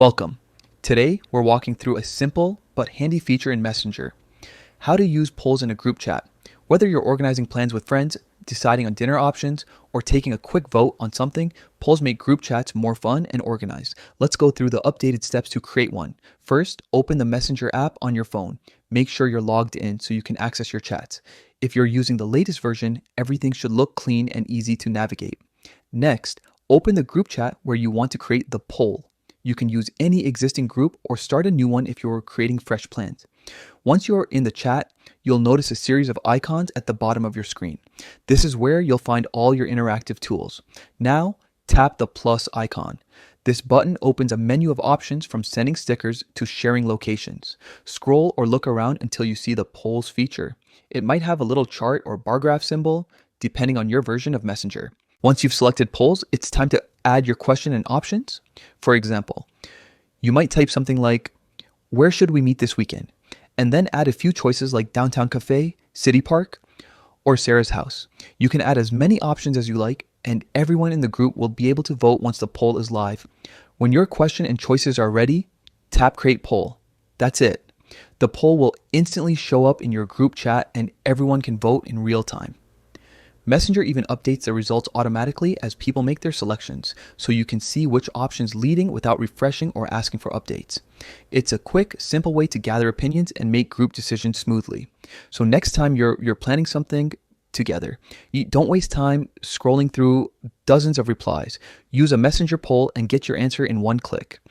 Welcome. Today, we're walking through a simple but handy feature in Messenger: how to use polls in a group chat. Whether you're organizing plans with friends, deciding on dinner options, or taking a quick vote on something, polls make group chats more fun and organized. Let's go through the updated steps to create one. First, open the Messenger app on your phone. Make sure you're logged in so you can access your chats. If you're using the latest version, everything should look clean and easy to navigate. Next, open the group chat where you want to create the poll. You can use any existing group or start a new one if you're creating fresh plans. Once you're in the chat, you'll notice a series of icons at the bottom of your screen. This is where you'll find all your interactive tools. Now, tap the plus icon. This button opens a menu of options from sending stickers to sharing locations. Scroll or look around until you see the polls feature. It might have a little chart or bar graph symbol, depending on your version of Messenger. Once you've selected polls, it's time to add your question and options. For example, you might type something like, "Where should we meet this weekend?" And then add a few choices like downtown cafe, city park, or Sarah's house. You can add as many options as you like, and everyone in the group will be able to vote once the poll is live. When your question and choices are ready, tap Create Poll. That's it. The poll will instantly show up in your group chat and everyone can vote in real time. Messenger even updates the results automatically as people make their selections, so you can see which option's leading without refreshing or asking for updates. It's a quick, simple way to gather opinions and make group decisions smoothly. So next time you're planning something together, you don't waste time scrolling through dozens of replies. Use a Messenger poll and get your answer in one click.